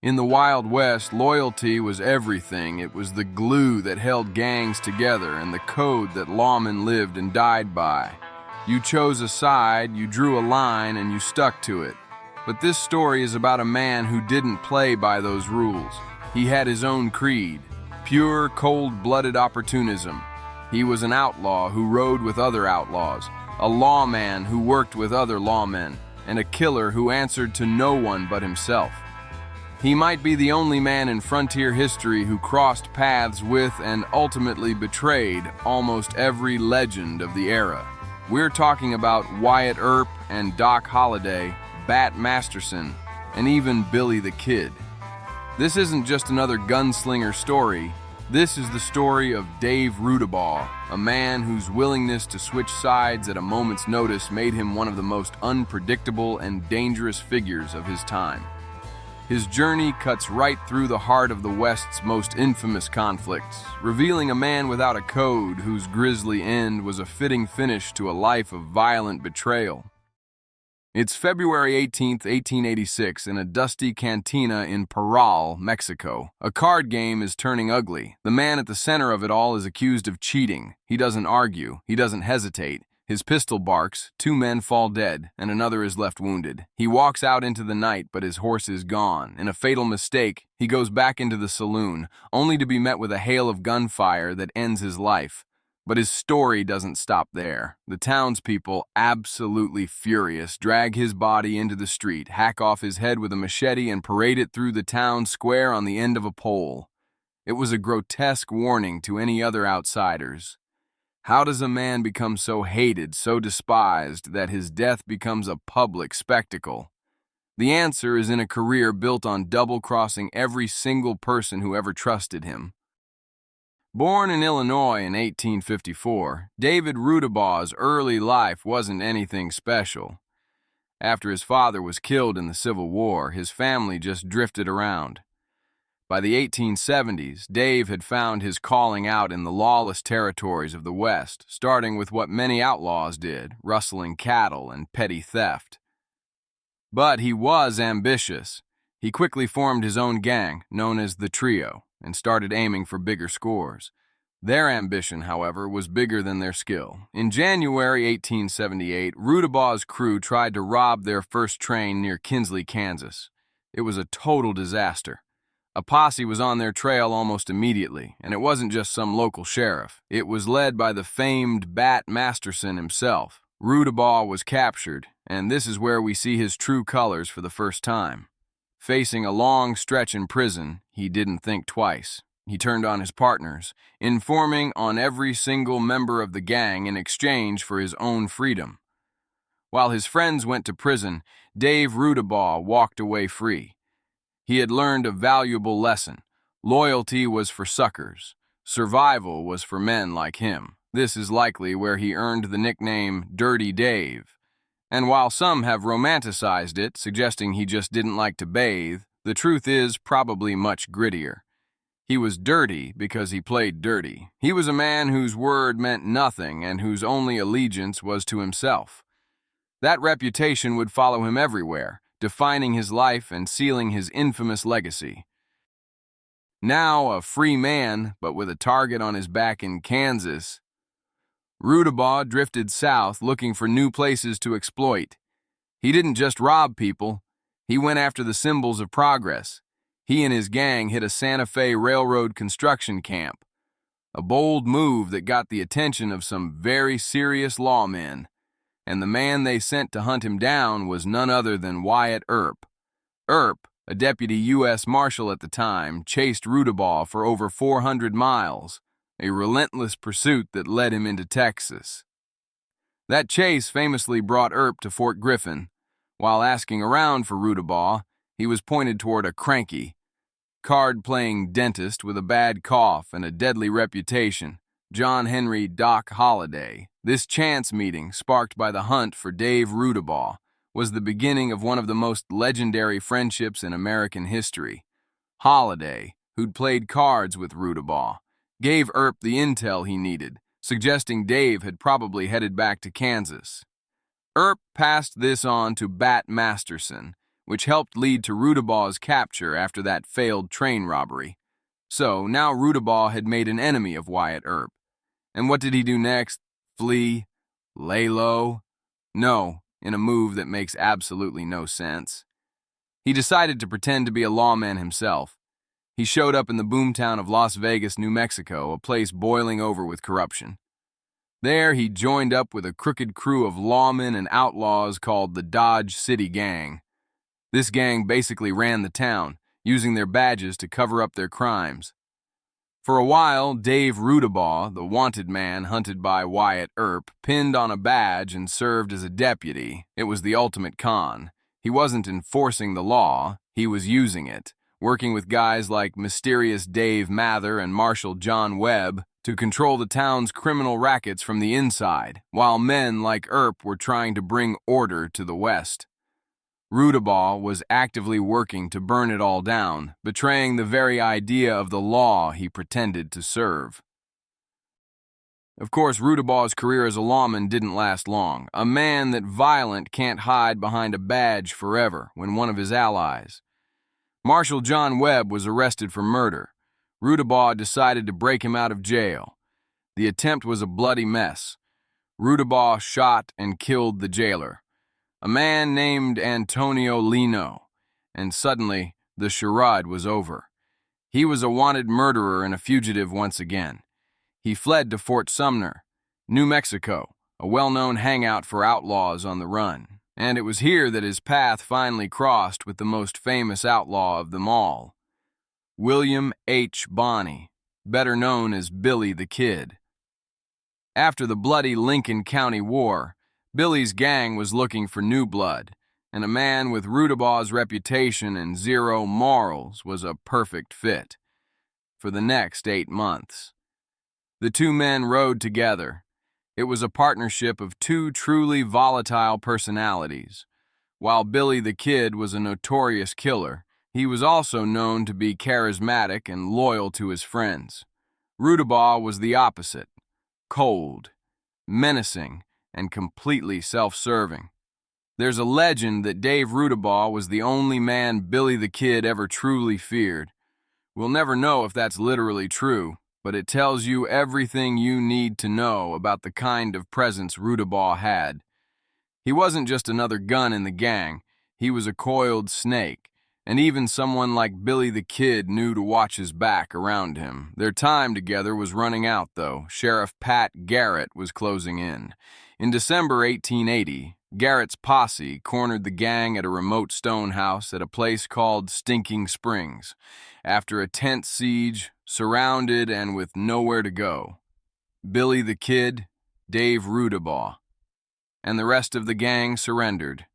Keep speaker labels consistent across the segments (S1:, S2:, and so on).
S1: In the Wild West, loyalty was everything. It was the glue that held gangs together and the code that lawmen lived and died by. You chose a side, you drew a line, and you stuck to it. But this story is about a man who didn't play by those rules. He had his own creed, pure, cold-blooded opportunism. He was an outlaw who rode with other outlaws, a lawman who worked with other lawmen, and a killer who answered to no one but himself. He might be the only man in frontier history who crossed paths with and ultimately betrayed almost every legend of the era. We're talking about Wyatt Earp and Doc Holliday, Bat Masterson, and even Billy the Kid. This isn't just another gunslinger story. This is the story of Dave Rudabaugh, a man whose willingness to switch sides at a moment's notice made him one of the most unpredictable and dangerous figures of his time. His journey cuts right through the heart of the West's most infamous conflicts, revealing a man without a code whose grisly end was a fitting finish to a life of violent betrayal. It's February 18th, 1886, in a dusty cantina in Parral, Mexico. A card game is turning ugly. The man at the center of it all is accused of cheating. He doesn't argue. He doesn't hesitate. His pistol barks, 2 men fall dead, and another is left wounded. He walks out into the night, but his horse is gone. In a fatal mistake, he goes back into the saloon, only to be met with a hail of gunfire that ends his life. But his story doesn't stop there. The townspeople, absolutely furious, drag his body into the street, hack off his head with a machete, and parade it through the town square on the end of a pole. It was a grotesque warning to any other outsiders. How does a man become so hated, so despised, that his death becomes a public spectacle? The answer is in a career built on double-crossing every single person who ever trusted him. Born in Illinois in 1854, David Rudabaugh's early life wasn't anything special. After his father was killed in the Civil War, his family just drifted around. By the 1870s, Dave had found his calling out in the lawless territories of the West, starting with what many outlaws did, rustling cattle and petty theft. But he was ambitious. He quickly formed his own gang, known as the Trio, and started aiming for bigger scores. Their ambition, however, was bigger than their skill. In January 1878, Rudabaugh's crew tried to rob their first train near Kinsley, Kansas. It was a total disaster. A posse was on their trail almost immediately, and it wasn't just some local sheriff. It was led by the famed Bat Masterson himself. Rudabaugh was captured, and this is where we see his true colors for the first time. Facing a long stretch in prison, he didn't think twice. He turned on his partners, informing on every single member of the gang in exchange for his own freedom. While his friends went to prison, Dave Rudabaugh walked away free. He had learned a valuable lesson. Loyalty was for suckers. Survival was for men like him. This is likely where he earned the nickname Dirty Dave. And while some have romanticized it, suggesting he just didn't like to bathe, the truth is probably much grittier. He was dirty because he played dirty. He was a man whose word meant nothing and whose only allegiance was to himself. That reputation would follow him everywhere, defining his life and sealing his infamous legacy. Now a free man, but with a target on his back in Kansas, Rudabaugh drifted south looking for new places to exploit. He didn't just rob people, he went after the symbols of progress. He and his gang hit a Santa Fe Railroad construction camp, a bold move that got the attention of some very serious lawmen. And the man they sent to hunt him down was none other than Wyatt Earp. Earp, a deputy U.S. Marshal at the time, chased Rudabaugh for over 400 miles, a relentless pursuit that led him into Texas. That chase famously brought Earp to Fort Griffin. While asking around for Rudabaugh, he was pointed toward a cranky, card-playing dentist with a bad cough and a deadly reputation, John Henry Doc Holliday. This chance meeting, sparked by the hunt for Dave Rudabaugh, was the beginning of one of the most legendary friendships in American history. Holliday, who'd played cards with Rudabaugh, gave Earp the intel he needed, suggesting Dave had probably headed back to Kansas. Earp passed this on to Bat Masterson, which helped lead to Rudabaugh's capture after that failed train robbery. So now Rudabaugh had made an enemy of Wyatt Earp. And what did he do next? Flee? Lay low? No, in a move that makes absolutely no sense. He decided to pretend to be a lawman himself. He showed up in the boomtown of Las Vegas, New Mexico, a place boiling over with corruption. There, he joined up with a crooked crew of lawmen and outlaws called the Dodge City Gang. This gang basically ran the town, using their badges to cover up their crimes. For a while, Dave Rudabaugh, the wanted man hunted by Wyatt Earp, pinned on a badge and served as a deputy. It was the ultimate con. He wasn't enforcing the law, he was using it, working with guys like mysterious Dave Mather and Marshal John Webb to control the town's criminal rackets from the inside, while men like Earp were trying to bring order to the West. Rudabaugh was actively working to burn it all down, betraying the very idea of the law he pretended to serve. Of course, Rudabaugh's career as a lawman didn't last long. A man that violent can't hide behind a badge forever when one of his allies. Marshal John Webb was arrested for murder. Rudabaugh decided to break him out of jail. The attempt was a bloody mess. Rudabaugh shot and killed the jailer, a man named Antonio Lino, and suddenly the charade was over. He was a wanted murderer and a fugitive once again. He fled to Fort Sumner, New Mexico, a well-known hangout for outlaws on the run, and it was here that his path finally crossed with the most famous outlaw of them all, William H. Bonney, better known as Billy the Kid. After the bloody Lincoln County War, Billy's gang was looking for new blood, and a man with Rudabaugh's reputation and zero morals was a perfect fit for the next 8 months. The two men rode together. It was a partnership of two truly volatile personalities. While Billy the Kid was a notorious killer, he was also known to be charismatic and loyal to his friends. Rudabaugh was the opposite, cold, menacing, and completely self-serving. There's a legend that Dave Rudabaugh was the only man Billy the Kid ever truly feared. We'll never know if that's literally true, but it tells you everything you need to know about the kind of presence Rudabaugh had. He wasn't just another gun in the gang, he was a coiled snake, and even someone like Billy the Kid knew to watch his back around him. Their time together was running out, though. Sheriff Pat Garrett was closing in. In December 1880, Garrett's posse cornered the gang at a remote stone house at a place called Stinking Springs. After a tense siege, surrounded and with nowhere to go, Billy the Kid, Dave Rudabaugh, and the rest of the gang surrendered.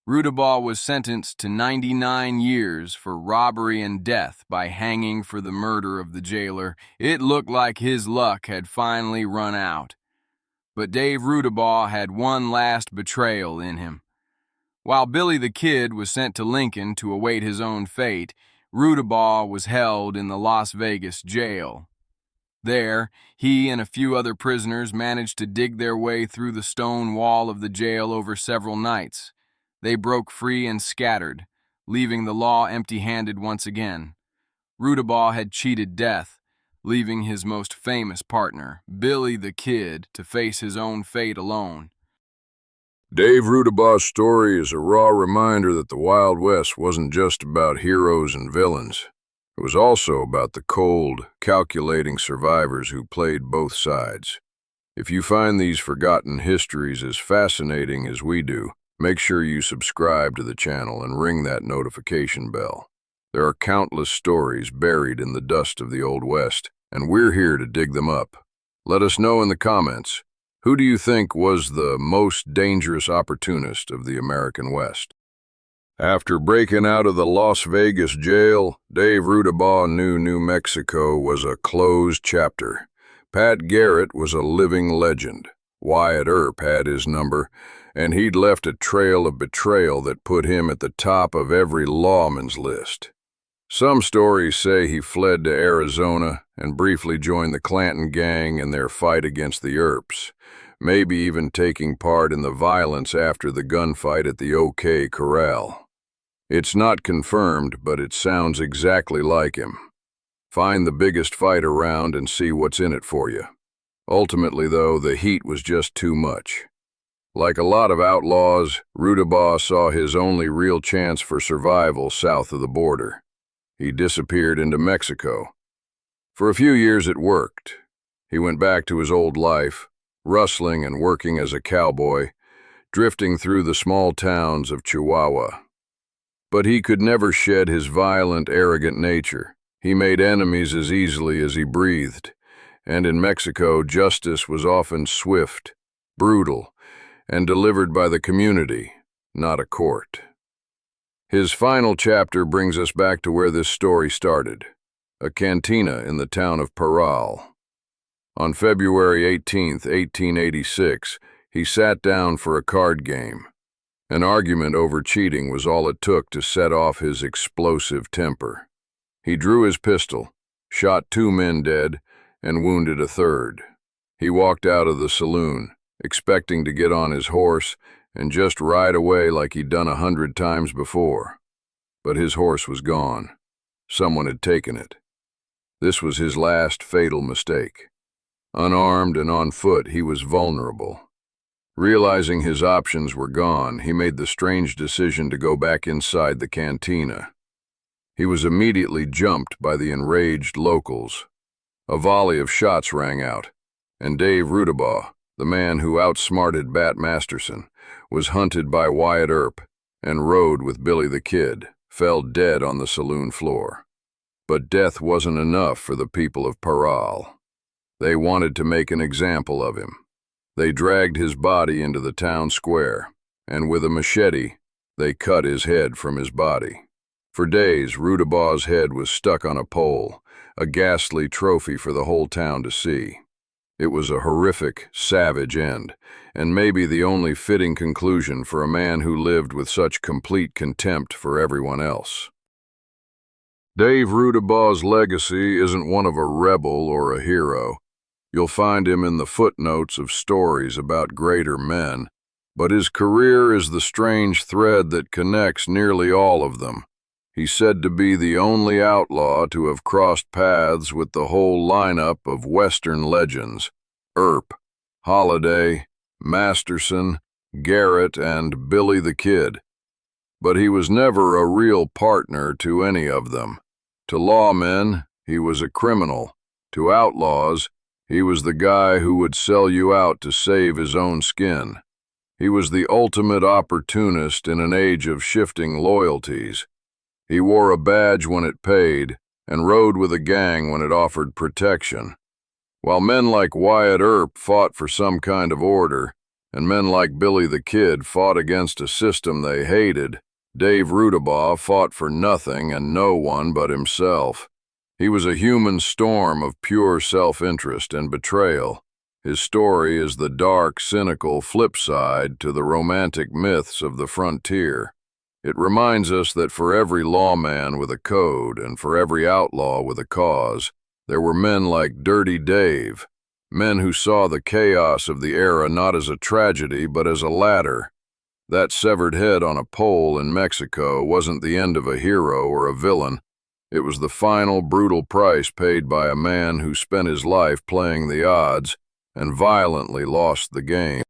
S1: Rudabaugh was sentenced to 99 years for robbery and death by hanging for the murder of the jailer. It looked like his luck had finally run out. But Dave Rudabaugh had one last betrayal in him. While Billy the Kid was sent to Lincoln to await his own fate, Rudabaugh was held in the Las Vegas jail. There, he and a few other prisoners managed to dig their way through the stone wall of the jail over several nights. They broke free and scattered, leaving the law empty-handed once again. Rudabaugh had cheated death, leaving his most famous partner, Billy the Kid, to face his own fate alone.
S2: Dave Rudabaugh's story is a raw reminder that the Wild West wasn't just about heroes and villains. It was also about the cold, calculating survivors who played both sides. If you find these forgotten histories as fascinating as we do, make sure you subscribe to the channel and ring that notification bell. There are countless stories buried in the dust of the Old West, and we're here to dig them up. Let us know in the comments, who do you think was the most dangerous opportunist of the American West? After breaking out of the Las Vegas jail, Dave Rudabaugh knew New Mexico was a closed chapter. Pat Garrett was a living legend. Wyatt Earp had his number, and he'd left a trail of betrayal that put him at the top of every lawman's list. Some stories say he fled to Arizona and briefly joined the Clanton gang in their fight against the Earps, maybe even taking part in the violence after the gunfight at the OK Corral. It's not confirmed, but it sounds exactly like him. Find the biggest fight around and see what's in it for you. Ultimately, though, the heat was just too much. Like a lot of outlaws, Rudabaugh saw his only real chance for survival south of the border. He disappeared into Mexico. For a few years it worked. He went back to his old life, rustling and working as a cowboy, drifting through the small towns of Chihuahua. But he could never shed his violent, arrogant nature. He made enemies as easily as he breathed, and in Mexico, justice was often swift, brutal, and delivered by the community, not a court. His final chapter brings us back to where this story started, a cantina in the town of Parral. On February 18, 1886, he sat down for a card game. An argument over cheating was all it took to set off his explosive temper. He drew his pistol, shot 2 men dead, and wounded a third. He walked out of the saloon, expecting to get on his horse and just ride away like he'd done 100 times before. But his horse was gone. Someone had taken it. This was his last fatal mistake. Unarmed and on foot, he was vulnerable. Realizing his options were gone, he made the strange decision to go back inside the cantina. He was immediately jumped by the enraged locals. A volley of shots rang out, and Dave Rudabaugh, the man who outsmarted Bat Masterson, was hunted by Wyatt Earp and rode with Billy the Kid, fell dead on the saloon floor. But death wasn't enough for the people of Parral. They wanted to make an example of him. They dragged his body into the town square, and with a machete, they cut his head from his body. For days, Rudabaugh's head was stuck on a pole, a ghastly trophy for the whole town to see. It was a horrific, savage end, and maybe the only fitting conclusion for a man who lived with such complete contempt for everyone else. Dave Rudabaugh's legacy isn't one of a rebel or a hero. You'll find him in the footnotes of stories about greater men, but his career is the strange thread that connects nearly all of them. He's said to be the only outlaw to have crossed paths with the whole lineup of Western legends: Earp, Holliday, Masterson, Garrett, and Billy the Kid. But he was never a real partner to any of them. To lawmen, he was a criminal. To outlaws, he was the guy who would sell you out to save his own skin. He was the ultimate opportunist in an age of shifting loyalties. He wore a badge when it paid, and rode with a gang when it offered protection. While men like Wyatt Earp fought for some kind of order, and men like Billy the Kid fought against a system they hated, Dave Rudabaugh fought for nothing and no one but himself. He was a human storm of pure self-interest and betrayal. His story is the dark, cynical flip side to the romantic myths of the frontier. It reminds us that for every lawman with a code and for every outlaw with a cause, there were men like Dirty Dave, men who saw the chaos of the era not as a tragedy but as a ladder. That severed head on a pole in Mexico wasn't the end of a hero or a villain. It was the final brutal price paid by a man who spent his life playing the odds and violently lost the game.